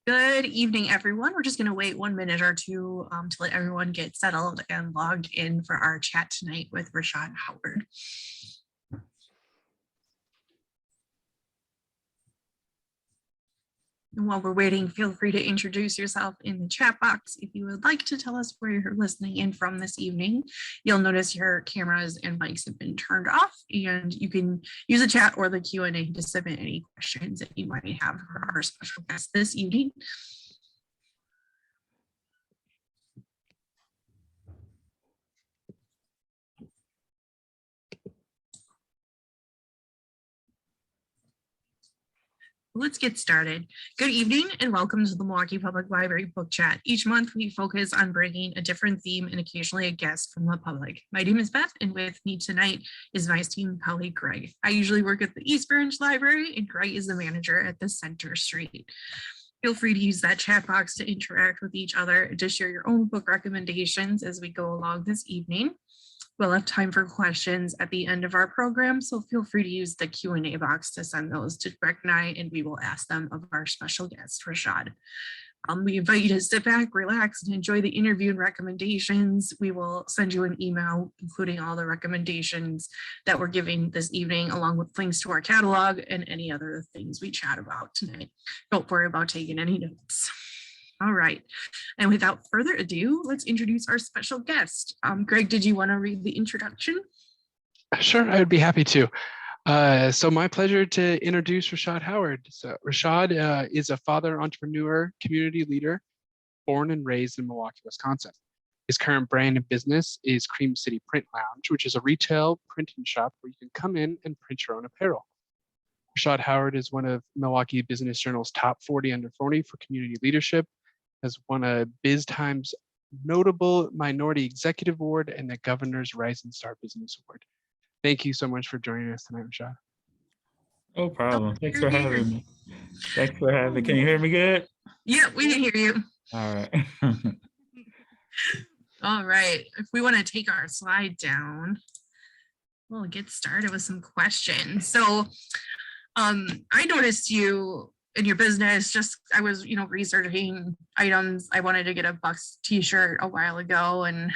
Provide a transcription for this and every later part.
Good evening, everyone. We're just going to wait 1 minute or two to let everyone get settled and logged in for our chat tonight with Rashad Howard. And while we're waiting, feel free to introduce yourself in the chat box. If you would like to tell us where you're listening in from this evening, you'll notice your cameras and mics have been turned off, and you can use the chat or the Q&A to submit any questions that you might have for our special guest this evening. Let's get started. Good evening and welcome to the Milwaukee Public Library Book Chat. Each month we focus on bringing a different theme and occasionally a guest from the public. My name is Beth, and with me tonight is my esteemed colleague Greg. I usually work at the East Branch Library, and Greg is the manager at the Center Street. Feel free to use that chat box to interact with each other and to share your own book recommendations as we go along this evening. We'll have time for questions at the end of our program, so feel free to use the Q&A box to send those to Greg and I, and we will ask them of our special guest, Rashad. We invite you to sit back, relax, and enjoy the interview and recommendations. We will send you an email, including all the recommendations that we're giving this evening, along with links to our catalog and any other things we chat about tonight. Don't worry about taking any notes. All right, and without further ado, let's introduce our special guest. Greg, did you want to read the introduction? Sure, I would be happy to. So my pleasure to introduce Rashad Howard. So Rashad is a father, entrepreneur, community leader, born and raised in Milwaukee, Wisconsin. His current brand of business is Cream City Print Lounge, which is a retail printing shop where you can come in and print your own apparel. Rashad Howard is one of Milwaukee Business Journal's top 40 under 40 for community leadership, has won a Biz Times Notable Minority Executive Award and the Governor's Rising Star Business Award. Thank you so much for joining us tonight, Rashad. No problem. Thanks for having me. Thanks for having me. Can you hear me good? Yeah, we can hear you. All right. All right. If we want to take our slide down, we'll get started with some questions. So I noticed you in your business, I was, researching items. I wanted to get a Bucks t-shirt a while ago, and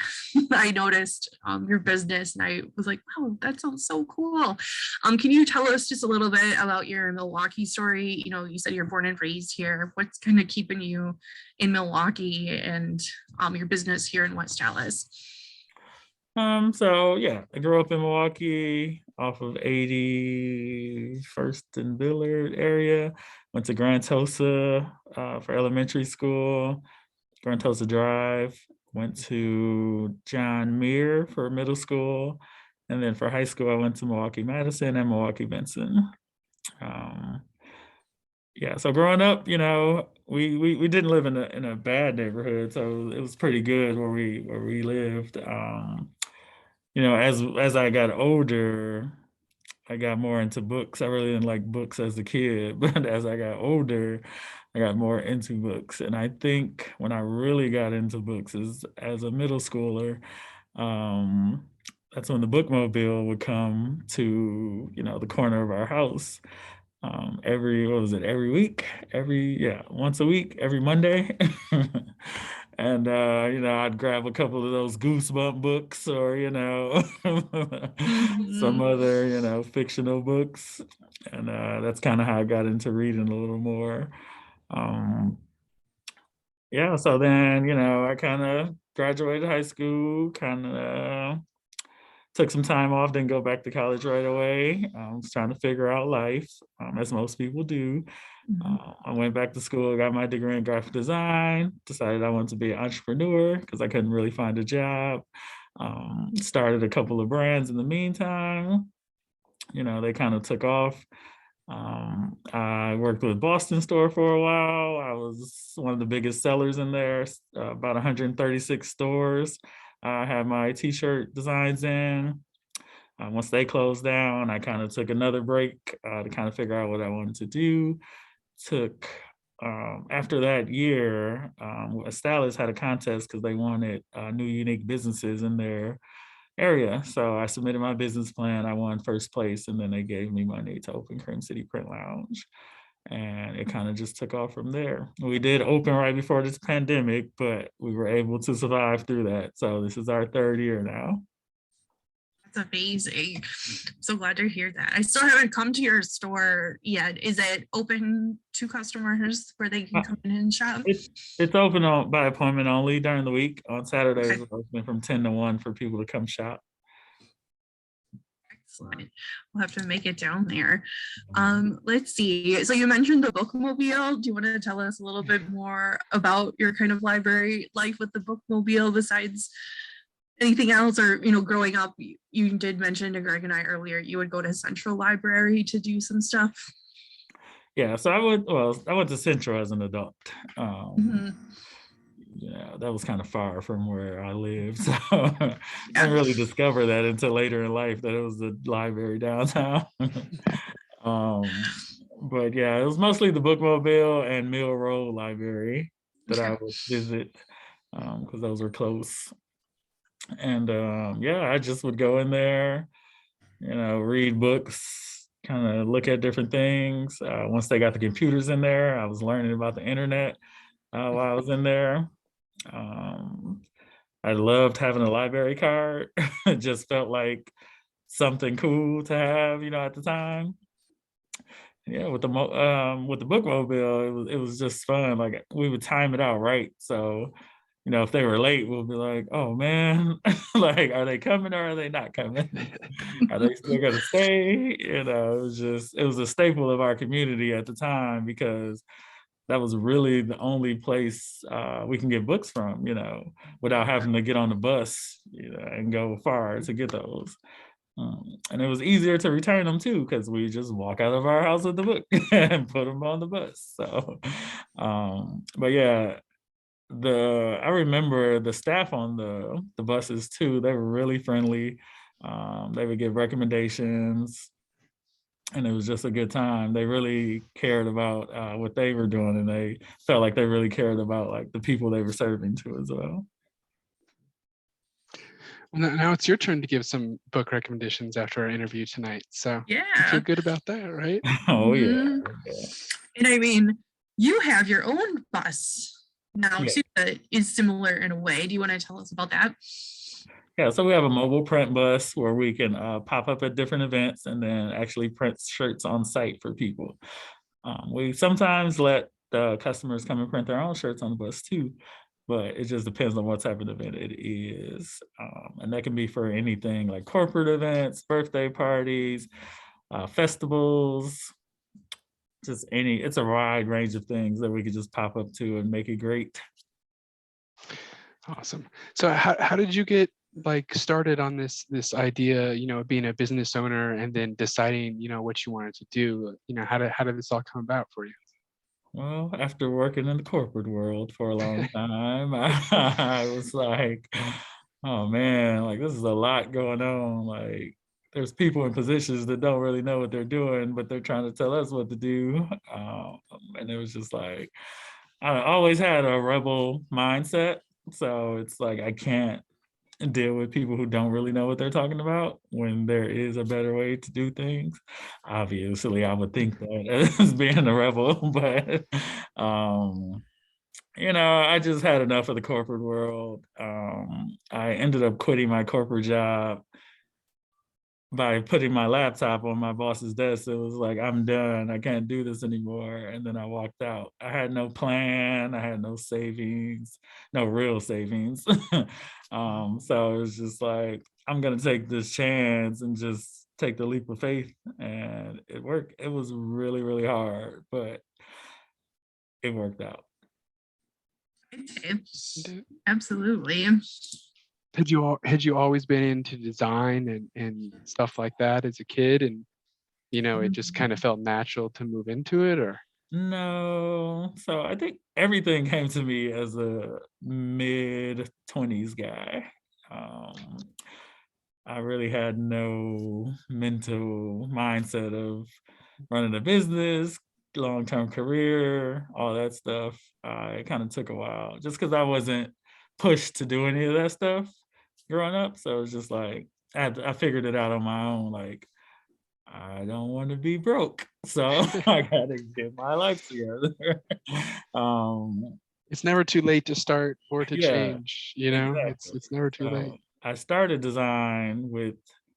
I noticed your business, and I was like, wow, that sounds so cool. Can you tell us just a little bit about your Milwaukee story? You said you're born and raised here. What's kind of keeping you in Milwaukee and your business here in West Dallas? So yeah, I grew up in Milwaukee off of 81st and Billard area. Went to Grand Tosa for elementary school, Grand Tosa Drive. Went to John Muir for middle school. And then for high school, I went to Milwaukee Madison and Milwaukee Benson. Yeah, so growing up, we didn't live in a bad neighborhood, so it was pretty good where we lived. As I got older, I got more into books. I really didn't like books as a kid, but as I got older, I got more into books. And I think when I really got into books is as a middle schooler. That's when the bookmobile would come to, the corner of our house. Every week? Once a week, every Monday. And, I'd grab a couple of those Goosebump books or, some other, fictional books. And that's kind of how I got into reading a little more. So then, I kind of graduated high school, kind of took some time off, didn't go back to college right away. I was trying to figure out life, as most people do. I went back to school, got my degree in graphic design, decided I wanted to be an entrepreneur because I couldn't really find a job. Started a couple of brands in the meantime. They kind of took off. I worked with Boston Store for a while. I was one of the biggest sellers in there, about 136 stores. I had my t-shirt designs in. Once they closed down, I kind of took another break to kind of figure out what I wanted to do. After that year, Stylist had a contest because they wanted new unique businesses in their area. So I submitted my business plan. I won first place, and then they gave me money to open Cream City Print Lounge. And it kind of just took off from there. We did open right before this pandemic, but we were able to survive through that. So this is our 3rd year now. That's amazing. So glad to hear that. I still haven't come to your store yet. Is it open to customers where they can come in and shop? It's open by appointment only during the week. On Saturdays, okay. We're open from 10 to 1 for people to come shop. Excellent. We'll have to make it down there. Let's see. So you mentioned the bookmobile. Do you want to tell us a little bit more about your kind of library life with the bookmobile besides anything else? Or, growing up, you did mention to Greg and I earlier, you would go to Central Library to do some stuff. Yeah, so I went to Central as an adult. Yeah, that was kind of far from where I lived. So I didn't really discover that until later in life, that it was the library downtown. But yeah, it was mostly the bookmobile and Mill Road Library that I would visit because those were close. And yeah, I just would go in there, read books, kind of look at different things. Once they got the computers in there, I was learning about the internet while I was in there. I loved having a library card. It just felt like something cool to have, at the time. Yeah, with the bookmobile, it was just fun. Like we would time it out right. So, if they were late, we'll be like, "Oh man, like, are they coming or are they not coming? Are they still gonna stay?" It was a staple of our community at the time because that was really the only place we can get books from, without having to get on the bus, and go far to get those. And it was easier to return them too, because we just walk out of our house with the book and put them on the bus. So, but yeah, I remember the staff on the buses too. They were really friendly. They would give recommendations. And it was just a good time. They really cared about what they were doing, and they felt like they really cared about like the people they were serving to as well. Well, now it's your turn to give some book recommendations after our interview tonight. So yeah, you feel good about that, right? Oh yeah. And I mean, you have your own bus now too that is similar in a way. Do you want to tell us about that? Yeah, so we have a mobile print bus where we can pop up at different events and then actually print shirts on site for people. We sometimes let the customers come and print their own shirts on the bus too, but it just depends on what type of event it is. And that can be for anything like corporate events, birthday parties, festivals, just it's a wide range of things that we could just pop up to and make it great. Awesome. So how did you get started on this idea, of being a business owner and then deciding, what you wanted to do? How did this all come about for you? Well, after working in the corporate world for a long time, I was like, oh man, like this is a lot going on. Like there's people in positions that don't really know what they're doing, but they're trying to tell us what to do. And it was just like, I always had a rebel mindset. So it's like, I can't deal with people who don't really know what they're talking about when there is a better way to do things. Obviously, I would think that as being a rebel, but I just had enough of the corporate world. I ended up quitting my corporate job by putting my laptop on my boss's desk. It was like, I'm done. I can't do this anymore. And then I walked out. I had no plan. I had no savings, no real savings. So it was just like, I'm going to take this chance and just take the leap of faith. And it worked. It was really, really hard, but it worked out. Absolutely. Had you always been into design and stuff like that as a kid, and it just kind of felt natural to move into it? Or no? So I think everything came to me as a mid-20s guy. I really had no mental mindset of running a business, long-term career, all that stuff. It kind of took a while just because I wasn't pushed to do any of that stuff. growing up. So it's just like I figured it out on my own. Like, I don't want to be broke, so I gotta get my life together. um, It's never too late to start or to yeah, change, you know, exactly. it's never too late. So I started design with,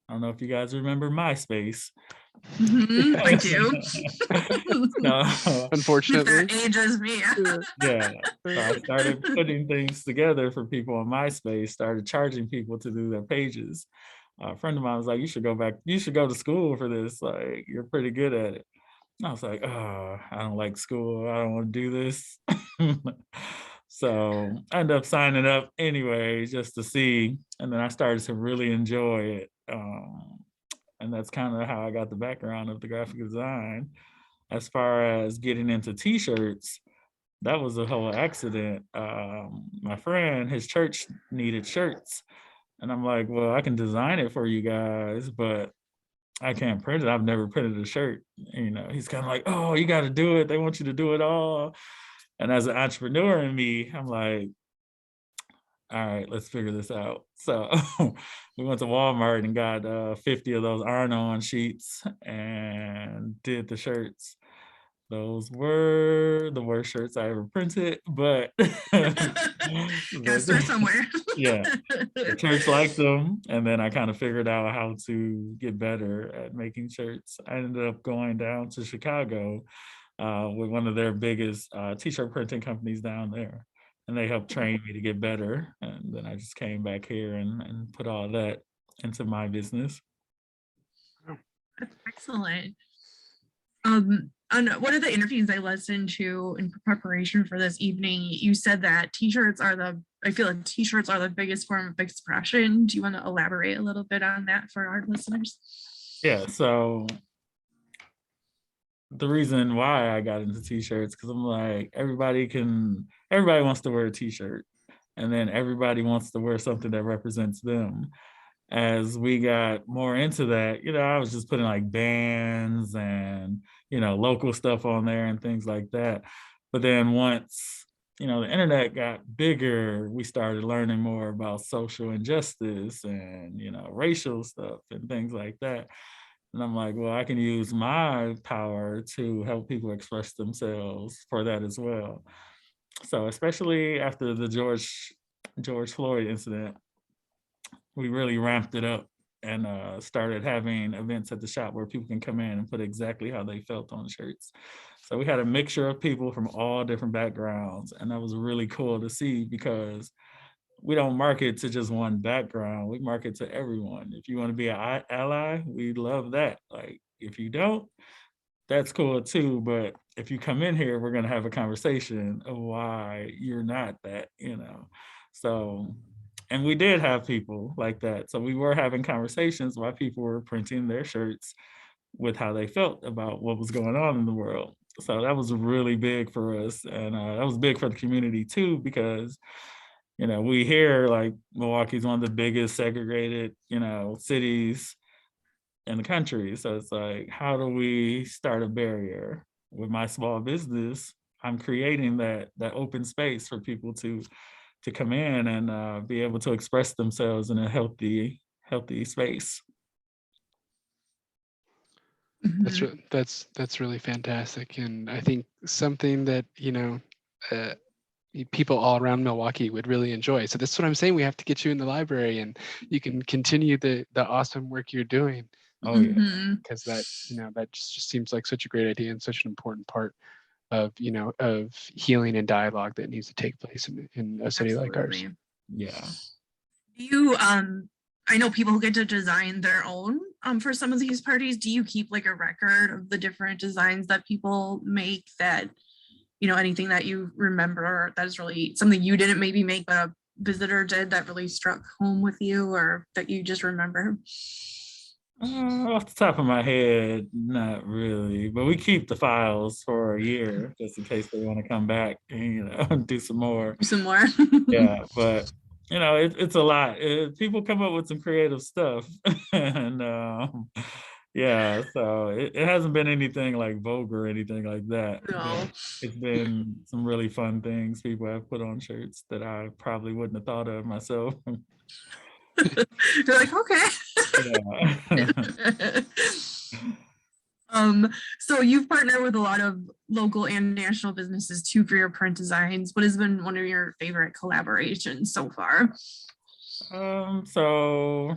I don't know if you guys remember MySpace. Mhm, I Yes. do. So, If Unfortunately. that ages me. yeah, so I started putting things together for people on MySpace, started charging people to do their pages. A friend of mine was like, you should go to school for this. Like, you're pretty good at it. And I was like, oh, I don't like school. I don't want to do this. So I ended up signing up anyway, just to see. And then I started to really enjoy it. And that's kind of how I got the background of the graphic design. As far as getting into t-shirts, that was a whole accident. My friend, his church needed shirts. And I'm like, well, I can design it for you guys, but I can't print it. I've never printed a shirt. He's kind of like, oh, you got to do it. They want you to do it all. And as an entrepreneur in me, I'm like, all right, let's figure this out. So we went to Walmart and got 50 of those iron-on sheets and did the shirts. Those were the worst shirts I ever printed, but Gotta start somewhere. yeah, the church liked them, and then I kind of figured out how to get better at making shirts. I ended up going down to Chicago with one of their biggest t-shirt printing companies down there, and they helped train me to get better. And then I just came back here and put all that into my business. That's excellent. On one of the interviews I listened to in preparation for this evening, you said that I feel like t-shirts are the biggest form of expression. Do you want to elaborate a little bit on that for our listeners? Yeah, so the reason why I got into t-shirts, because I'm like, everybody wants to wear a t-shirt, and then everybody wants to wear something that represents them. As we got more into that, I was just putting like bands and, local stuff on there and things like that. But then once, the internet got bigger, we started learning more about social injustice and, racial stuff and things like that. And I'm like, well, I can use my power to help people express themselves for that as well. So especially after the George Floyd incident, we really ramped it up and started having events at the shop where people can come in and put exactly how they felt on shirts. So we had a mixture of people from all different backgrounds, and that was really cool to see, because we don't market to just one background. We market to everyone. If you want to be an ally, we love that. Like, if you don't, that's cool too. But if you come in here, we're going to have a conversation of why you're not that, So, and we did have people like that. So we were having conversations while people were printing their shirts with how they felt about what was going on in the world. So that was really big for us. And that was big for the community too, because, we hear like Milwaukee's one of the biggest segregated, cities in the country. So it's like, how do we start a barrier? With my small business, I'm creating that open space for people to come in and be able to express themselves in a healthy space. That's really fantastic, and I think something that people all around Milwaukee would really enjoy. So that's what I'm saying. We have to get you in the library, and you can continue the awesome work you're doing. Oh yeah, because that just seems like such a great idea and such an important part of of healing and dialogue that needs to take place in a city like ours. Yeah. Do you I know people get to design their own for some of these parties. Do you keep like a record of the different designs that people make, that anything that you remember that is really something you didn't maybe make but a visitor did that really struck home with you, or that you just remember? Off the top of my head, not really, but we keep the files for a year just in case they want to come back and do some more. Yeah, but it's a lot. People come up with some creative stuff, and yeah, so it hasn't been anything like Vogue or anything like that. No. It's been some really fun things people have put on shirts that I probably wouldn't have thought of myself. You're like, okay. Yeah. So you've partnered with a lot of local and national businesses too for your print designs. What has been one of your favorite collaborations so far? So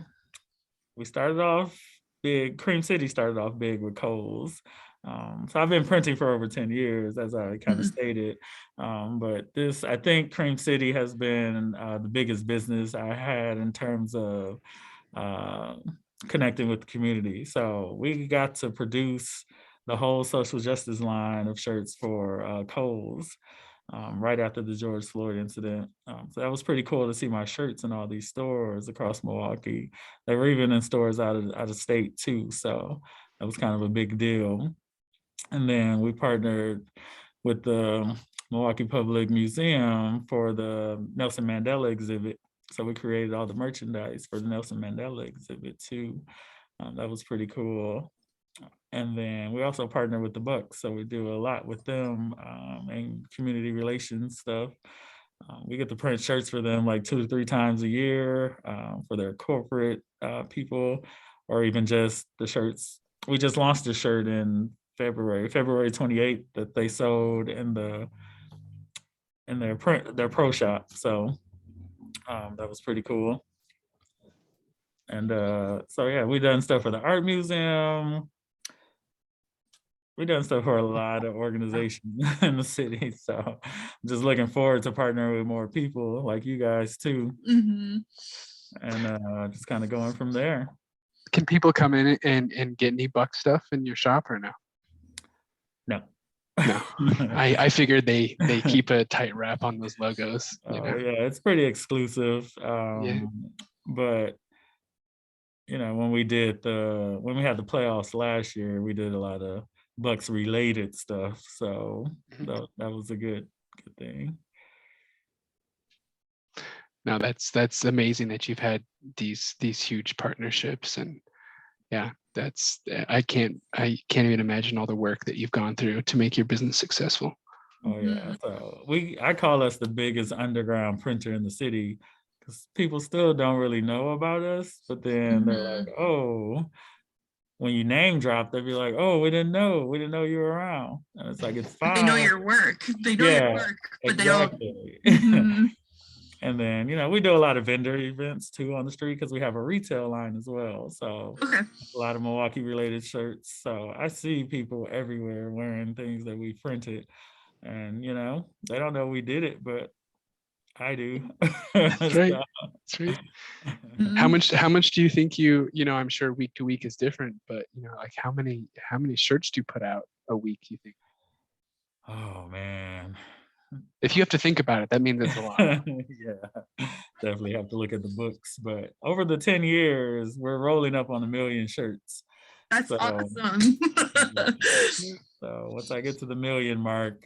we started off big. Cream City started off big with Kohl's. So I've been printing for over 10 years, as I kind of stated. But this, I think Cream City has been the biggest business I had in terms of connecting with the community. So we got to produce the whole social justice line of shirts for Kohl's right after the George Floyd incident. So that was pretty cool to see my shirts in all these stores across Milwaukee. They were even in stores out of state too. So that was kind of a big deal. And then we partnered with the Milwaukee Public Museum for the Nelson Mandela exhibit. So we created all the merchandise for the Nelson Mandela exhibit too. That was pretty cool. And then we also partner with the Bucks. So we do a lot with them and community relations stuff. We get to print shirts for them like 2 to 3 times a year for their corporate people, or even just the shirts. We just launched a shirt in February 28th that they sold in their pro shop. So that was pretty cool. And so yeah, we done stuff for the art museum. We done stuff for a lot of organizations in the city. So I'm just looking forward to partnering with more people like you guys too. And just kind of going from there. Can people come in and get any Buck stuff in your shop or no? No. No. I figured they keep a tight wrap on those logos. You know? Yeah, it's pretty exclusive. Yeah. But you know, when we had the playoffs last year, we did a lot of Bucks related stuff. So that was a good thing. No, that's amazing that you've had these huge partnerships, and yeah, I can't even imagine all the work that you've gone through to make your business successful. Oh yeah, so I call us the biggest underground printer in the city because people still don't really know about us, but then they're like, oh, when you name drop, they'll be like, oh, we didn't know you were around. And it's like, it's fine. They know your work. They know your work, but exactly. They don't. And then, you know, we do a lot of vendor events too on the street because we have a retail line as well. So a lot of Milwaukee related shirts. So I see people everywhere wearing things that we printed. And, you know, they don't know we did it, but I do. That's right. That's right. How much do you think you know, I'm sure week to week is different, but you know, like how many shirts do you put out a week, you think? Oh man. If you have to think about it, that means it's a lot. Yeah, definitely have to look at the books. But over the 10 years, we're rolling up on 1 million shirts. That's awesome. So once I get to the 1 million mark,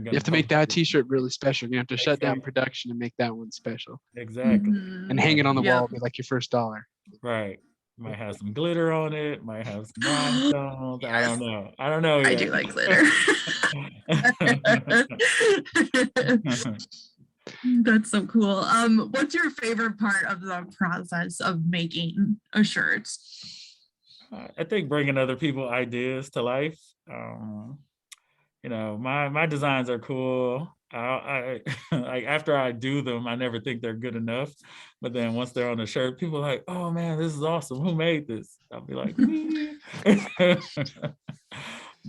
you have to make that t-shirt really special. You have to shut down production and make that one special. Exactly. And hang it on the wall, be like your first dollar. Right. Might have some glitter on it, might have some rhinestones. Yes. I don't know yet. I do like glitter. That's so cool. What's your favorite part of the process of making a shirt? I think bringing other people's ideas to life. You know, my designs are cool. I like after I do them, I never think they're good enough. But then once they're on the shirt, people are like, "Oh man, this is awesome! Who made this?" I'll be like, "Me."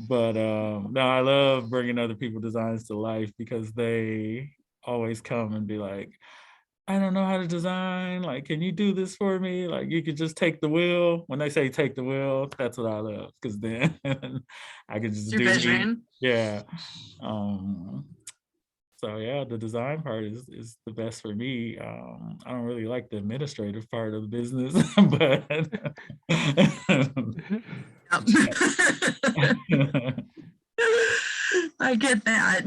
But no, I love bringing other people's designs to life because they always come and be like, I don't know how to design. Like, can you do this for me? Like, you could just take the wheel. When they say take the wheel, that's what I love because then I could just do it. Yeah. So yeah, the design part is the best for me. I don't really like the administrative part of the business, but I get that.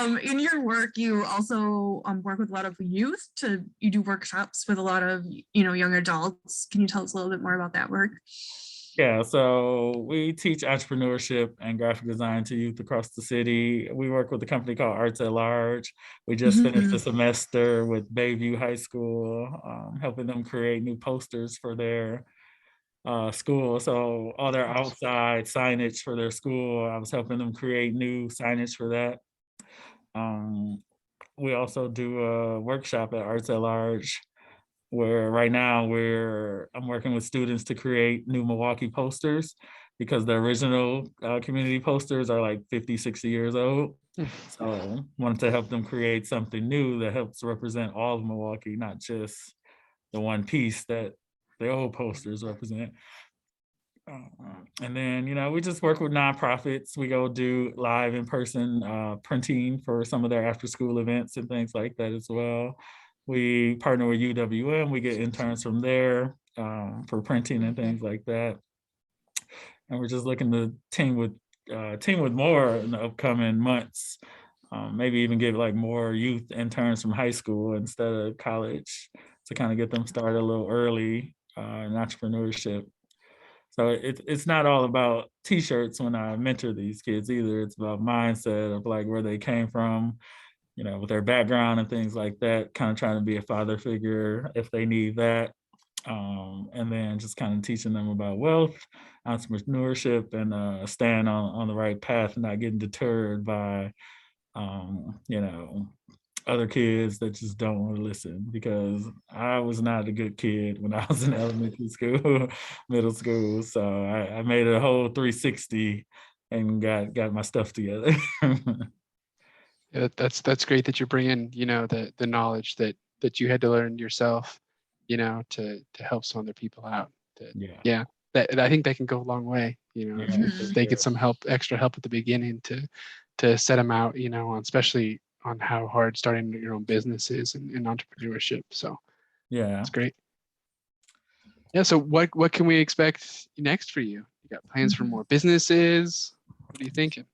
In your work, you also work with a lot of youth. You do workshops with a lot of young adults. Can you tell us a little bit more about that work? Yeah, so we teach entrepreneurship and graphic design to youth across the city. We work with a company called Arts at Large. We just finished the semester with Bayview High School, helping them create new posters for their school. So all their outside signage for their school, I was helping them create new signage for that. Um, we also do a workshop at Arts at Large where right now I'm working with students to create new Milwaukee posters because the original community posters are like 50, 60 years old. So wanted to help them create something new that helps represent all of Milwaukee, not just the one piece that the old posters represent. And then, we just work with nonprofits. We go do live in-person printing for some of their after-school events and things like that as well. We partner with UWM. We get interns from there for printing and things like that. And we're just looking to team with more in the upcoming months. Maybe even get like more youth interns from high school instead of college to kind of get them started a little early in entrepreneurship. So it's not all about t-shirts when I mentor these kids either. It's about mindset of like where they came from, with their background and things like that, kind of trying to be a father figure if they need that. And then just kind of teaching them about wealth, entrepreneurship, and staying on the right path and not getting deterred by, other kids that just don't want to listen, because I was not a good kid when I was in elementary school, middle school. So I made a whole 360 and got my stuff together. Yeah, that's great that you're bringing, the knowledge that you had to learn yourself, to help some other people out. Yeah. That I think that can go a long way, if they get some extra help at the beginning to set them out, especially on how hard starting your own business is and entrepreneurship. So Yeah. that's great. Yeah. So what can we expect next for you? You got plans for more businesses? What are you thinking?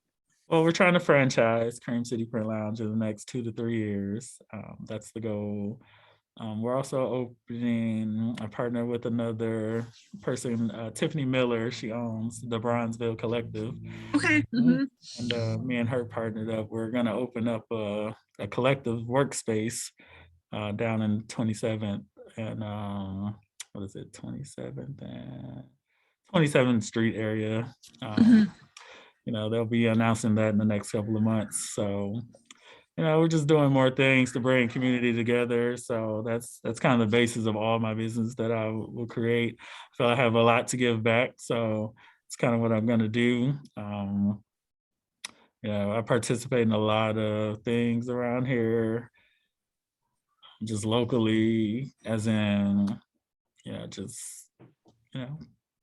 Well, we're trying to franchise Cream City Print Lounge in the next 2 to 3 years. That's the goal. We're also opening a partner with another person, Tiffany Miller. She owns the Bronzeville Collective. Okay. And me and her partnered up. We're going to open up a collective workspace down in 27th and what is it, 27th and 27th Street area. They'll be announcing that in the next couple of months. So we're just doing more things to bring community together. So that's kind of the basis of all my business that I will create. I feel I have a lot to give back. So it's kind of what I'm going to do. I participate in a lot of things around here, just locally, as in,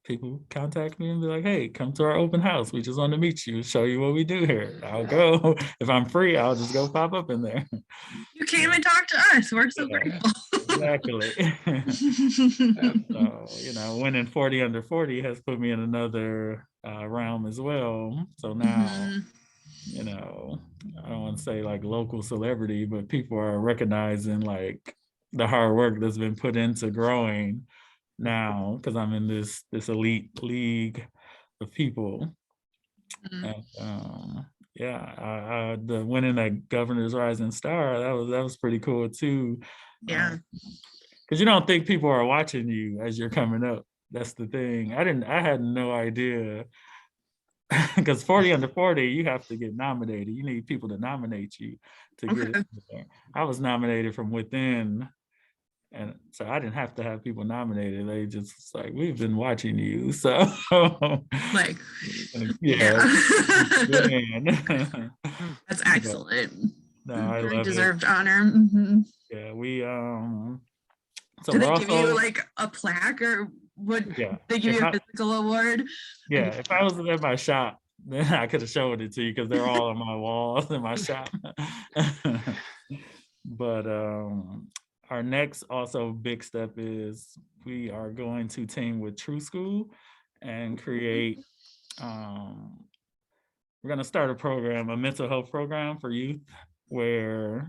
people contact me and be like, hey, come to our open house. We just want to meet you, show you what we do here. I'll go. If I'm free, I'll just go pop up in there. You came and talked to us. We're so grateful. Exactly. So, winning 40 under 40 has put me in another realm as well. So now, I don't want to say like local celebrity, but people are recognizing like the hard work that's been put into growing now, because I'm in this elite league of people. And the winning that Governor's Rising Star, that was pretty cool too. Yeah. Because you don't think people are watching you as you're coming up. That's the thing. I had no idea. Because 40 under 40, you have to get nominated. You need people to nominate you to get it there. I was nominated from within. And so I didn't have to have people nominated. They just like, we've been watching you. So like, yeah. That's excellent. No, I Very love deserved it. honor. Yeah, we so do they give you like a plaque, or would they give you a physical award? Yeah, if I was at my shop, then I could have showed it to you, because they're all on my walls in my shop. But our next also big step is we are going to team with True School and create, we're going to start a program, a mental health program for youth, where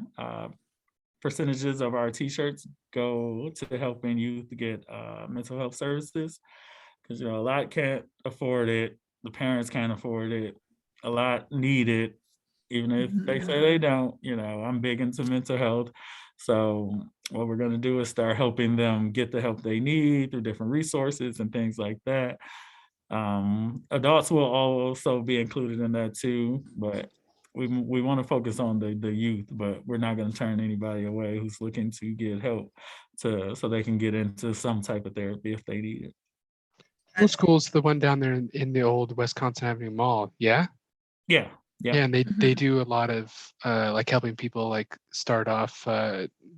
percentages of our t-shirts go to helping youth get mental health services. because a lot can't afford it. The parents can't afford it. A lot need it, even if they say they don't. I'm big into mental health. So what we're going to do is start helping them get the help they need through different resources and things like that. Adults will also be included in that too, but we want to focus on the youth, but we're not going to turn anybody away who's looking to get help so they can get into some type of therapy if they need it. What school's the one down there in the old Wisconsin Avenue Mall? Yeah. Yeah. Yeah, and they do a lot of like helping people like start off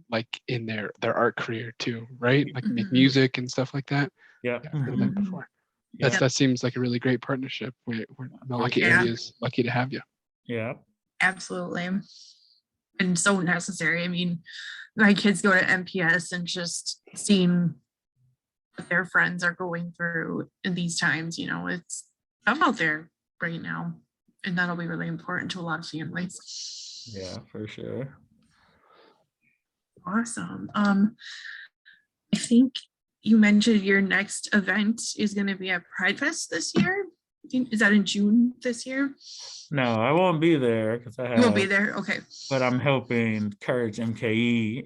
like in their art career too, right? Like make music and stuff like that. Yeah. I've heard of that before. Yeah. That seems like a really great partnership. We're Milwaukee area is lucky to have you. Yeah. Absolutely. And so necessary. I mean, my kids go to MPS and just seeing what their friends are going through in these times, it's tough out there right now. And that'll be really important to a lot of families. Yeah, for sure. Awesome. I think you mentioned your next event is going to be at Pride Fest this year. Is that in June this year? No, I won't be there because You won't be there. Okay. But I'm helping Courage MKE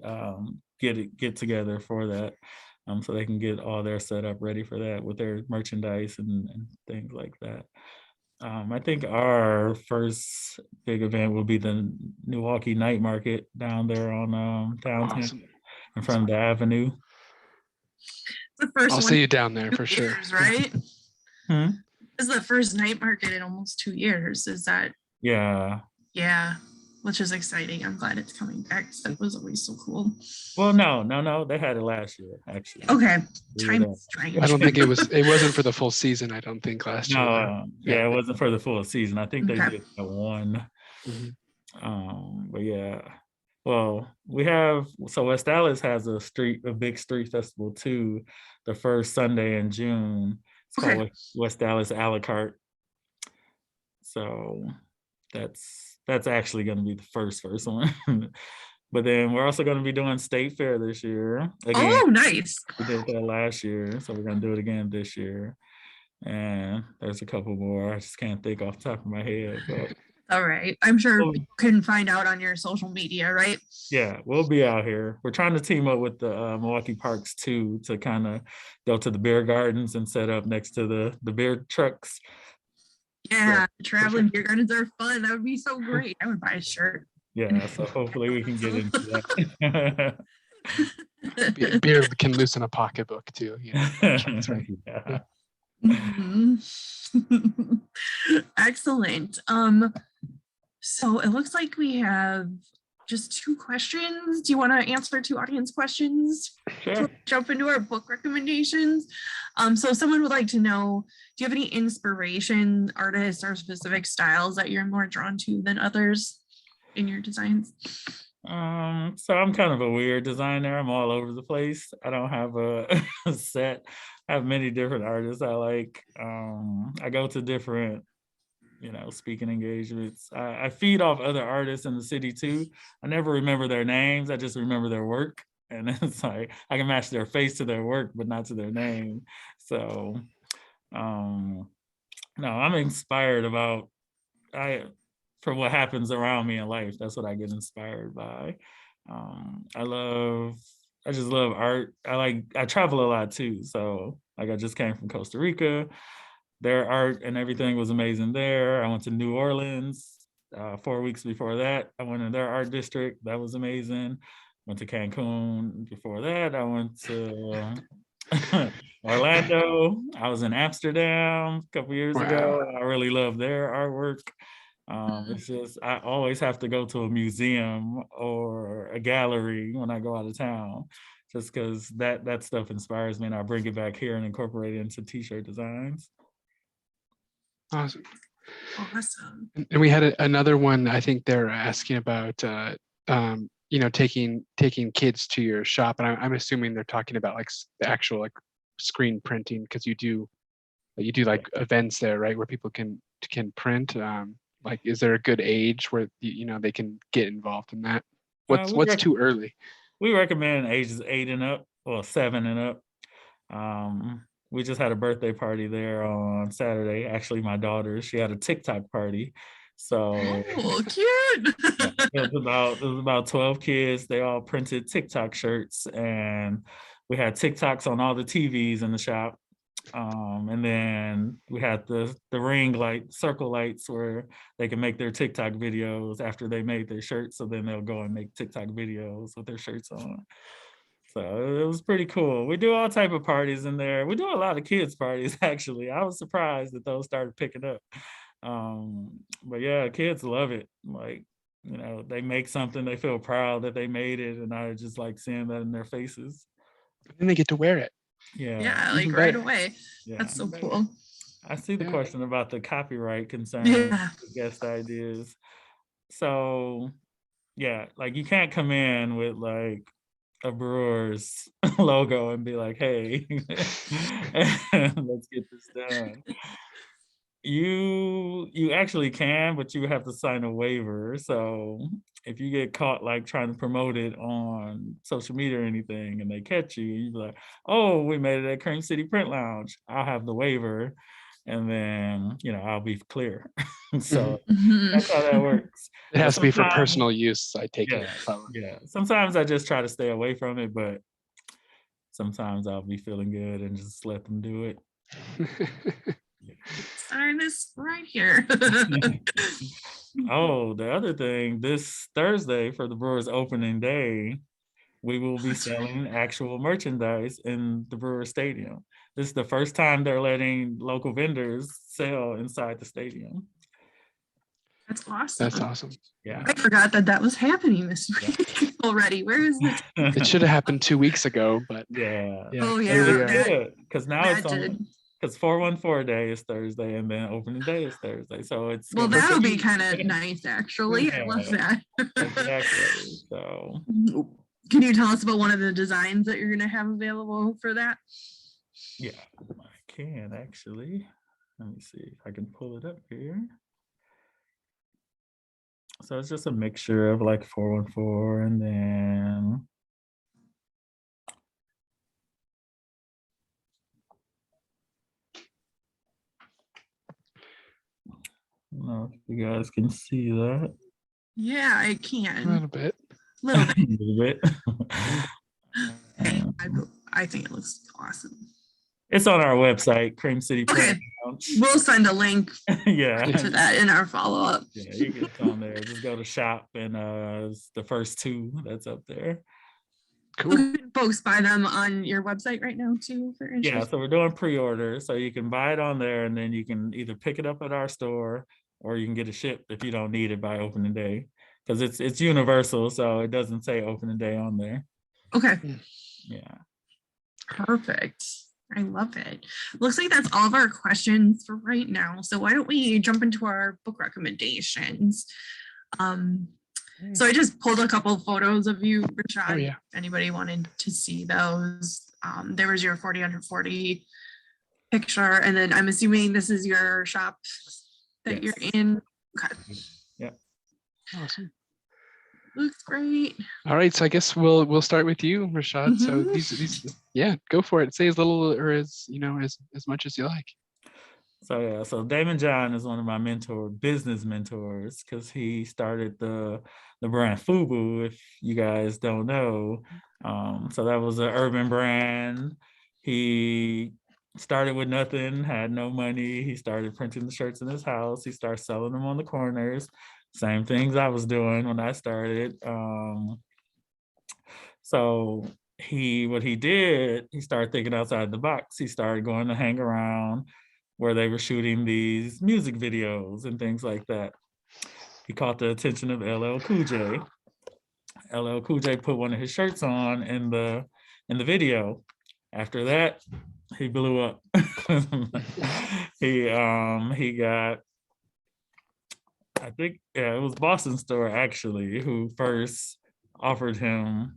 get together for that, so they can get all their setup ready for that with their merchandise and things like that. I think our first big event will be the Milwaukee Night Market down there on downtown in front of the Avenue. The first I'll see you down there for sure. Right? This is the first night market in almost 2 years. Is that? Yeah. Yeah, which is exciting. I'm glad it's coming back. That was always so cool. Well, no, they had it last year actually. Okay, time is strange. I don't think it wasn't for the full season. I don't think last year. No, yeah, it wasn't for the full season. I think they did one. But yeah, well, we have West Dallas has a big street festival too, the first Sunday in June. It's called West Dallas a la carte. So that's actually going to be the first one. But then we're also going to be doing State Fair this year. Again, oh, nice. We did that last year, so we're going to do it again this year. And there's a couple more. I just can't think off the top of my head. But all right. I'm sure you can find out on your social media, right? Yeah, we'll be out here. We're trying to team up with the Milwaukee Parks too, to kind of go to the beer gardens and set up next to the beer trucks. Yeah, traveling beer gardens are fun. That would be so great. I would buy a shirt. Yeah, so hopefully we can get into that. Beer can loosen a pocketbook too. That's right. Yeah. Excellent. So it looks like we have just 2 questions. Do you want to answer 2 audience questions? Sure. Jump into our book recommendations. So someone would like to know, do you have any inspiration, artists, or specific styles that you're more drawn to than others in your designs? So I'm kind of a weird designer. I'm all over the place. I don't have a set. I have many different artists I like. I go to different, speaking engagements. I feed off other artists in the city too. I never remember their names. I just remember their work. And it's like, I can match their face to their work, but not to their name. So, no, I'm inspired from what happens around me in life. That's what I get inspired by. I just love art. I travel a lot too. So I just came from Costa Rica. Their art and everything was amazing there. I went to New Orleans 4 weeks before that. I went in their art district. That was amazing. Went to Cancun. Before that, I went to Orlando. I was in Amsterdam a couple years ago. I really love their artwork. It's just, I always have to go to a museum or a gallery when I go out of town, just because that stuff inspires me, and I bring it back here and incorporate it into t-shirt designs. Awesome. And we had another one. I think they're asking about, taking kids to your shop, and I'm assuming they're talking about like the actual like screen printing, because you do like events there, right, where people can print. Like, is there a good age where they can get involved in that? What's too early? We recommend ages 8 and up, or 7 and up. we just had a birthday party there on Saturday. Actually, my daughter, she had a TikTok party. So Oh, cute. it was about 12 kids. They all printed TikTok shirts, and we had TikToks on all the TVs in the shop. And then we had the ring light, circle lights, where they can make their TikTok videos after they made their shirts. So then they'll go and make TikTok videos with their shirts on. So it was pretty cool. We do all type of parties in there. We do a lot of kids parties, actually. I was surprised that those started picking up. But yeah, kids love it. Like, they make something, they feel proud that they made it, and I just like seeing that in their faces. And they get to wear it. Yeah, like Even right better. away. Yeah. That's so cool. I see the Yeah. question about the copyright concern, Yeah. guest ideas. So yeah, like you can't come in with like a brewer's logo and be like, hey, let's get this done. You actually can, but you have to sign a waiver. So if you get caught like trying to promote it on social media or anything and they catch you, you'd be like, oh, we made it at Cream City Print Lounge. I'll have the waiver, and then I'll be clear. So that's how that works. It has to be for Sometimes- personal use, I take it. Yeah. Sometimes I just try to stay away from it, but sometimes I'll be feeling good and just let them do it. Sign this right here. Oh, the other thing, this Thursday for the Brewers opening day, we will be selling actual merchandise in the Brewer Stadium. This is the first time they're letting local vendors sell inside the stadium. That's awesome. That's awesome. Yeah. I forgot that was happening this week already. Where is it? It should have happened 2 weeks ago, but Yeah. Oh, here yeah, we are. that- Because now that it's on. did. Because 414 day is Thursday and then opening day is Thursday. So it's Well, gonna that'll be kind of Yeah. nice, actually. I love that. Exactly. So Can you tell us about one of the designs that you're going to have available for that? yeah, I can actually. Let me see if I can pull it up here. So it's just a mixture of like 414 and then I don't know if you guys can see that Yeah, I A can. little bit. Little a bit. little bit. Hey, I think it looks awesome. It's on our website, Cream City Okay. Print Lounge. We'll send a link Yeah. to that in our follow-up. Yeah, you can get on there. Just go to shop and it's the first two that's up there. Cool. Can folks buy them on your website right now too for Yeah, interest? so we're doing pre-order. So you can buy it on there and then you can either pick it up at our store or you can get it shipped if you don't need it by opening day. Because it's universal, so it doesn't say opening day on there. Okay, Yeah. perfect. I love it. Looks like that's all of our questions for right now. So why don't we jump into our book recommendations? So I just pulled a couple of photos of you, Rashad. Oh, yeah. If anybody wanted to see those. There was your 40 under 40 picture. And then I'm assuming this is your shop that Yes. you're in. Okay. Awesome. Looks great. All right, so I guess we'll start with you, Rashad. So Mhm. these yeah, go for it. Say as little or as as much as you like. So Damon John is one of my business mentors, because he started the brand FUBU, if you guys don't know. So that was an urban brand. He started with nothing, had no money. He started printing the shirts in his house. He started selling them on the corners. Same things I was doing when I started. So what he did, he started thinking outside the box. He started going to hang around where they were shooting these music videos and things like that. He caught the attention of LL Cool J. LL Cool J put one of his shirts on in the video. After that, he blew up. He got, I think, yeah, it was Boston Store actually who first offered him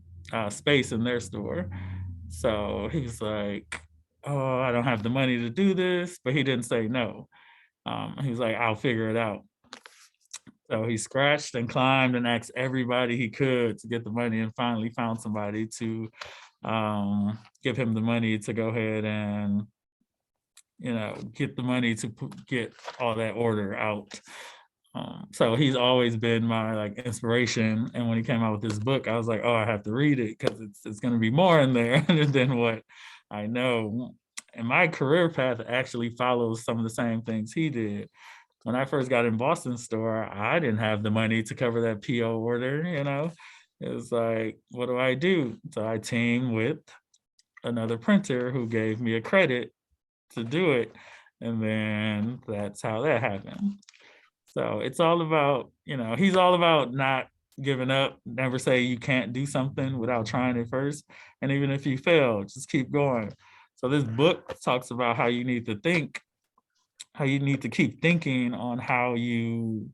space in their store. So he was like, oh, I don't have the money to do this, but he didn't say no. He was like, I'll figure it out. So he scratched and climbed and asked everybody he could to get the money, and finally found somebody to give him the money to go ahead and get the money to get all that order out. So he's always been my like inspiration. And when he came out with this book, I was like, oh, I have to read it because it's going to be more in there than what I know. And my career path actually follows some of the same things he did. When I first got in Boston store, I didn't have the money to cover that PO order, It was like, what do I do? So I teamed with another printer who gave me a credit to do it. And then that's how that happened. So it's all about, he's all about not giving up, never say you can't do something without trying it first. And even if you fail, just keep going. So this book talks about how you need to think, how you need to keep thinking on how you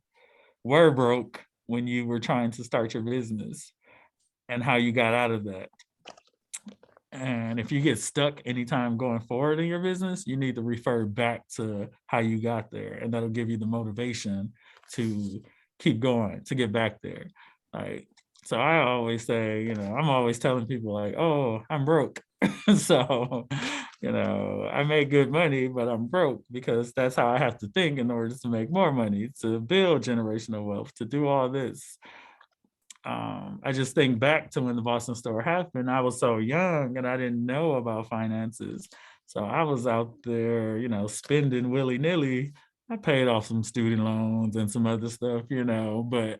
were broke when you were trying to start your business and how you got out of that. And if you get stuck anytime going forward in your business, you need to refer back to how you got there. And that'll give you the motivation to keep going, to get back there. Like, so I always say, I'm always telling people like, oh, I'm broke. So, I make good money, but I'm broke because that's how I have to think in order to make more money, to build generational wealth, to do all this. I just think back to when the Boston store happened. I was so young and I didn't know about finances. So I was out there, spending willy-nilly. I paid off some student loans and some other stuff, but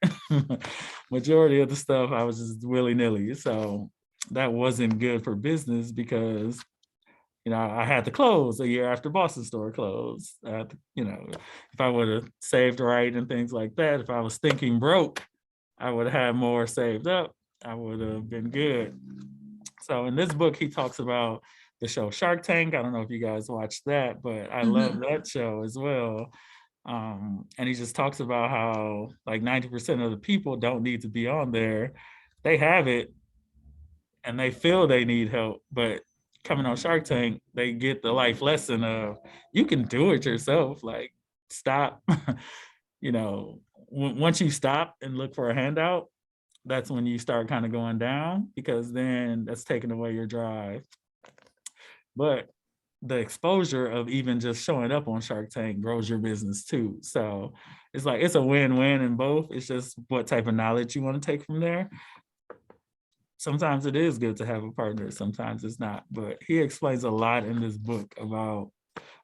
majority of the stuff I was just willy-nilly. So that wasn't good for business because, I had to close a year after Boston store closed. If I would have saved right and things like that, if I was thinking broke, I would have more saved up. I would have been good. So in this book, he talks about the show Shark Tank. I don't know if you guys watched that, but I love that show as well. And he just talks about how like 90% of the people don't need to be on there. They have it and they feel they need help, but coming on Shark Tank, they get the life lesson of you can do it yourself. Like stop, once you stop and look for a handout, that's when you start kind of going down because then that's taking away your drive. But the exposure of even just showing up on Shark Tank grows your business too. So it's like, it's a win-win in both. It's just what type of knowledge you want to take from there. Sometimes it is good to have a partner, sometimes it's not. But he explains a lot in this book about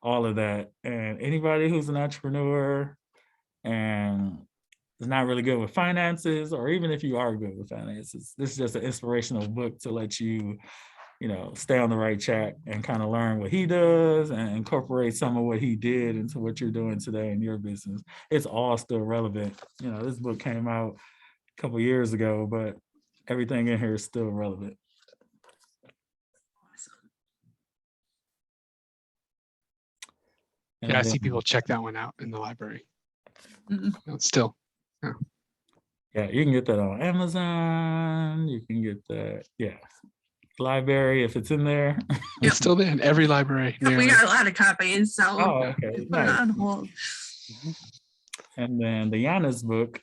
all of that. And anybody who's an entrepreneur and is not really good with finances, or even if you are good with finances, this is just an inspirational book to let you, stay on the right track and kind of learn what he does and incorporate some of what he did into what you're doing today in your business. It's all still relevant. This book came out a couple years ago, but everything in here is still relevant. Yeah, I see people check that one out in the library. Still. Yeah, you can get that on Amazon. You can get that, library if it's in there. It's still there in every library. We got a lot of copies, so okay, put it on hold. And then the Giannis book,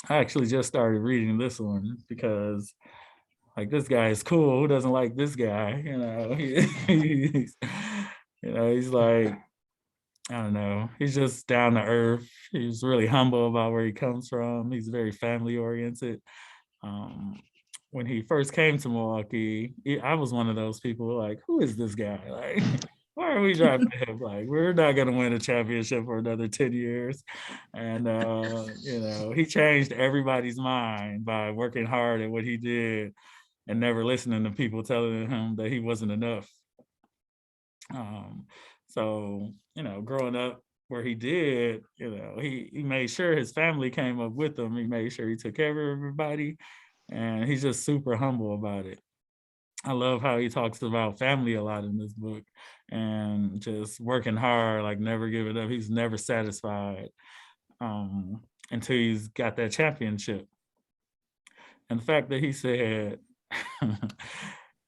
I actually just started reading this one because like this guy is cool. Who doesn't like this guy? He's like, I don't know. He's just down to earth. He's really humble about where he comes from. He's very family oriented. When he first came to Milwaukee, I was one of those people like, who is this guy? Like, why are we driving him? Like, we're not going to win a championship for another 10 years. And, he changed everybody's mind by working hard at what he did and never listening to people telling him that he wasn't enough. So, growing up where he did, he made sure his family came up with him. He made sure he took care of everybody. And he's just super humble about it. I love how he talks about family a lot in this book and just working hard, like never giving up. He's never satisfied until he's got that championship. And the fact that he said,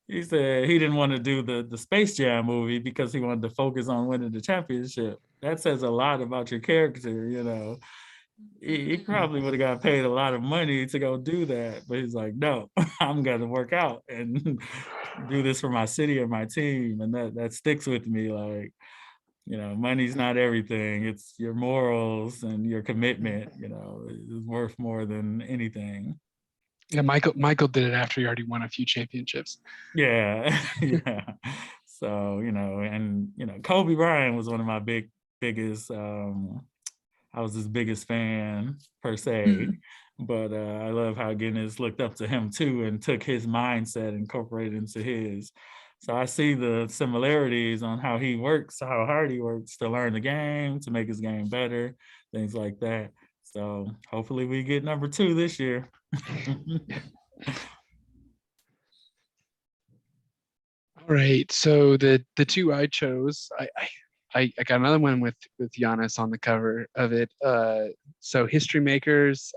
he said he didn't want to do the Space Jam movie because he wanted to focus on winning the championship. That says a lot about your character, He probably would have got paid a lot of money to go do that, but he's like, no, I'm gonna work out and do this for my city and my team, and that sticks with me. Like, money's not everything. It's your morals and your commitment, is worth more than anything. Yeah, Michael did it after he already won a few championships. Yeah, yeah. So, and Kobe Bryant was one of my biggest I was his biggest fan per se. But I love how Guinness looked up to him too and took his mindset and incorporated into his. So I see the similarities on how he works, how hard he works to learn the game, to make his game better, things like that. So hopefully we get number 2 this year. All right, so the 2 I chose, I got another one with Giannis on the cover of it. So History Makers,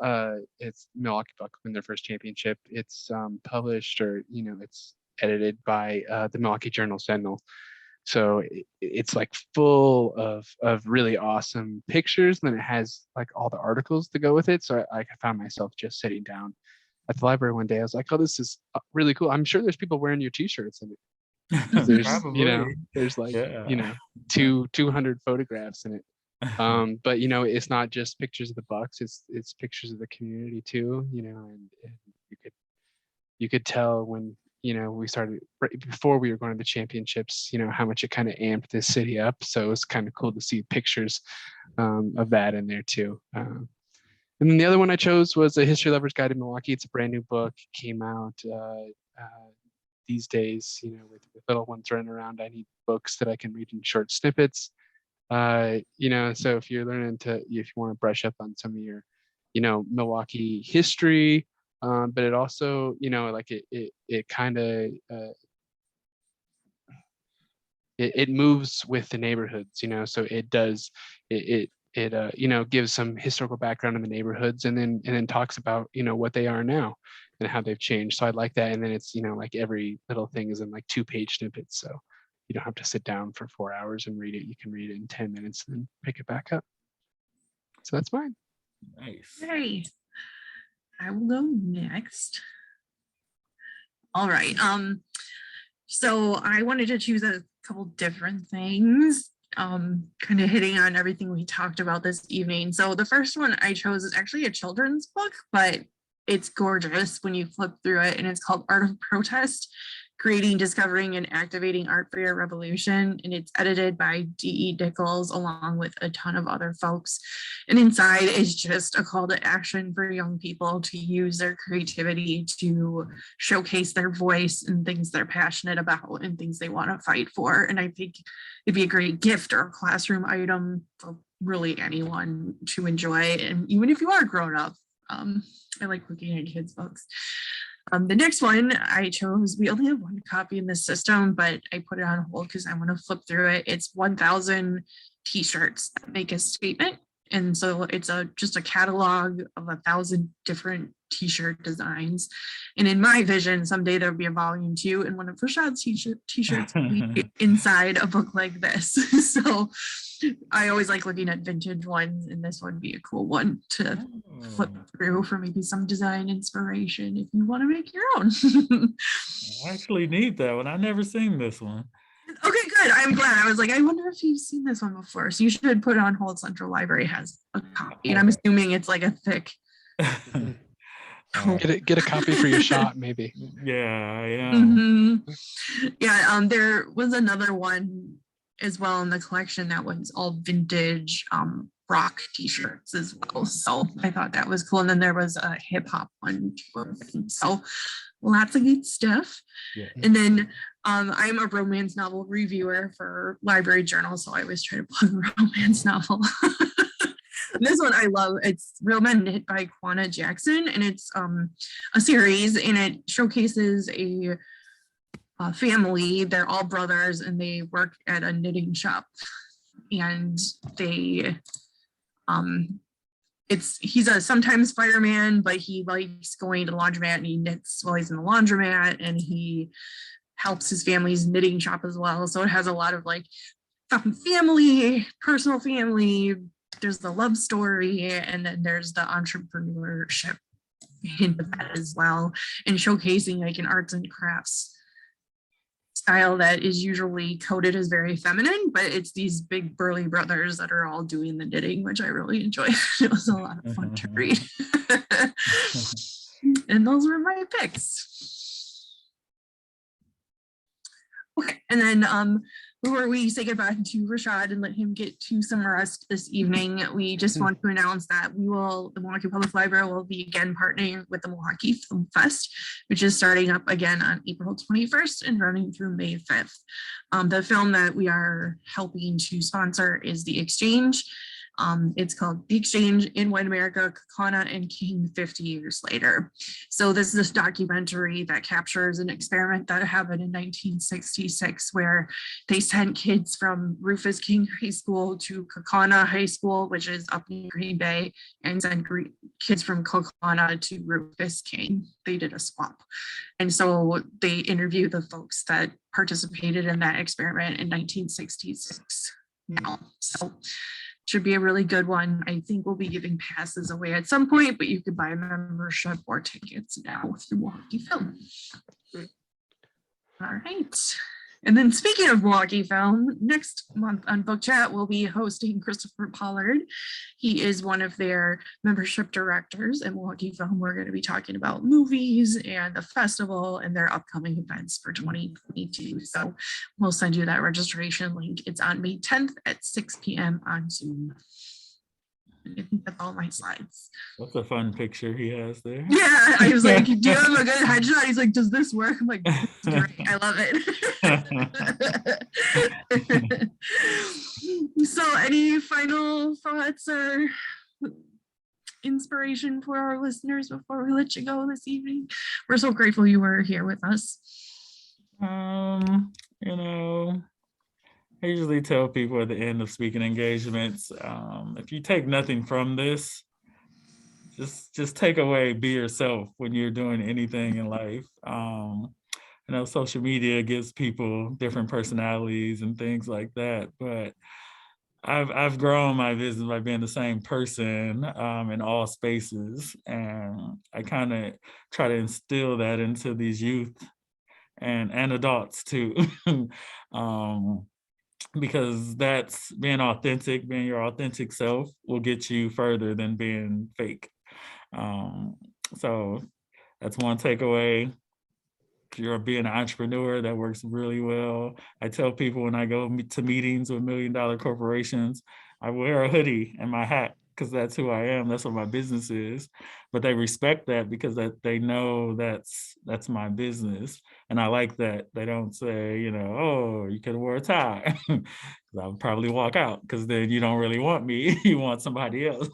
it's Milwaukee Bucks win their first championship. It's published, or it's edited by the Milwaukee Journal. So it's like full of really awesome pictures. And then it has like all the articles to go with it. So I found myself just sitting down at the library one day. I was like, oh, this is really cool. I'm sure there's people wearing your t-shirts in it. There's there's like 200 photographs in it, but it's not just pictures of the Bucks, it's pictures of the community too, and you could tell when we started right before we were going to the championships, how much it kind of amped this city up. So it was kind of cool to see pictures of that in there too. And then the other one I chose was A History Lover's Guide to Milwaukee. It's a brand new book, came out these days, with little ones running around. I need books that I can read in short snippets. So if you're if you want to brush up on some of your, Milwaukee history, but it also, like it kind of, it moves with the neighborhoods, so it does, it gives some historical background in the neighborhoods, and then talks about, what they are now and how they've changed. So I like that. And then it's, like every little thing is in like 2-page snippets. So you don't have to sit down for 4 hours and read it. You can read it in 10 minutes and then pick it back up. So that's mine. Nice. Hey, I will go next. All right. So I wanted to choose a couple different things, kind of hitting on everything we talked about this evening. So the first one I chose is actually a children's book, but it's gorgeous when you flip through it, and it's called Art of Protest: Creating, Discovering, and Activating Art for Your Revolution. And it's edited by D.E. Dickles along with a ton of other folks. And inside is just a call to action for young people to use their creativity to showcase their voice and things they're passionate about and things they want to fight for. And I think it'd be a great gift or a classroom item for really anyone to enjoy. And even if you are grown up, I like looking at kids' books. The next one I chose, we only have one copy in the system, but I put it on hold because I want to flip through it. It's 1,000 t-shirts that make a statement. And so it's just a catalog of 1,000 different t-shirt designs. And in my vision, someday there'll be a volume 2, and one of Rashad's t-shirts will be inside a book like this. So I always like looking at vintage ones, and this would be a cool one to flip through for maybe some design inspiration if you want to make your own. I actually need that one. I've never seen this one. Okay, good. I'm glad. I was like, I wonder if you've seen this one before. So you should put it on hold. Central Library has a copy, and I'm assuming it's like a thick. Get a copy for your shop, maybe. Yeah. Mm-hmm. Yeah. There was another one as well in the collection that was all vintage rock t-shirts as well. So I thought that was cool. And then there was a hip hop one too. So lots of good stuff. Yeah. And then I'm a romance novel reviewer for Library Journal, so I always try to plug a romance novel. This one I love. It's Real Men Knit by Kwana Jackson, and it's a series, and it showcases a family. They're all brothers, and they work at a knitting shop, and they he's a sometimes fireman, but he likes going to the laundromat, and he knits while he's in the laundromat, and he helps his family's knitting shop as well. So it has a lot of like family, personal family. There's the love story, and then there's the entrepreneurship hint of that as well, and showcasing like an arts and crafts style that is usually coded as very feminine, but it's these big burly brothers that are all doing the knitting, which I really enjoy. It was a lot of fun to read. And those were my picks. Okay, and then before we say goodbye to Rashad and let him get to some rest this evening, we just want to announce that the Milwaukee Public Library will be again partnering with the Milwaukee Film Fest, which is starting up again on April 21st and running through May 5th. The film that we are helping to sponsor is The Exchange. It's called The Exchange in White America, Kaukauna and King 50 Years Later. So this is this documentary that captures an experiment that happened in 1966 where they sent kids from Rufus King High School to Kaukauna High School, which is up in Green Bay, and sent kids from Kaukauna to Rufus King. They did a swap. And so they interviewed the folks that participated in that experiment in 1966 now. So should be a really good one. I think we'll be giving passes away at some point, but you can buy a membership or tickets now through Milwaukee Film. All right. And then speaking of Milwaukee Film, next month on Book Chat, we'll be hosting Christopher Pollard. He is one of their membership directors at Milwaukee Film. We're going to be talking about movies and the festival and their upcoming events for 2022. So we'll send you that registration link. It's on May 10th at 6 p.m. on Zoom. I think that's all my slides. That's a fun picture he has there. Yeah, I was like, do you have a good headshot? He's like, does this work? I'm like, it's great. I love it. So any final thoughts or inspiration for our listeners before we let you go this evening? We're so grateful you were here with us. You know, I usually tell people at the end of speaking engagements, if you take nothing from this, just take away, be yourself when you're doing anything in life. I know social media gives people different personalities and things like that, but I've grown my business by being the same person in all spaces, and I kind of try to instill that into these youth and adults too. Because that's being authentic, being your authentic self will get you further than being fake. So that's one takeaway. If you're being an entrepreneur, that works really well. I tell people when I go to meetings with $1 million corporations, I wear a hoodie and my hat because that's who I am. That's what my business is. But they respect that because they know that's my business. And I like that. They don't say, you know, oh, you could have wore a tie. I'll probably walk out because then you don't really want me. You want somebody else.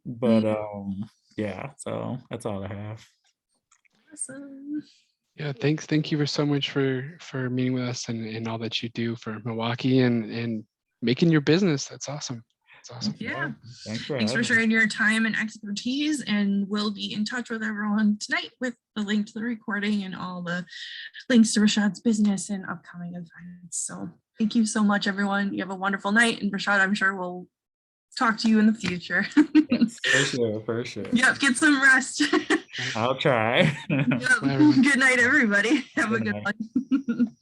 But yeah, so that's all I have. Awesome. Yeah, thanks. Thank you so much for meeting with us and all that you do for Milwaukee and making your business. That's awesome. That's awesome. Yeah. Thanks for sharing your time and expertise, and we'll be in touch with everyone tonight with the link to the recording and all the links to Rashad's business and upcoming events. So thank you so much, everyone. You have a wonderful night, and Rashad, I'm sure we'll talk to you in the future. Yes, for sure. Yep, get some rest. I'll try. Yep. Good night, everybody. Have a good one.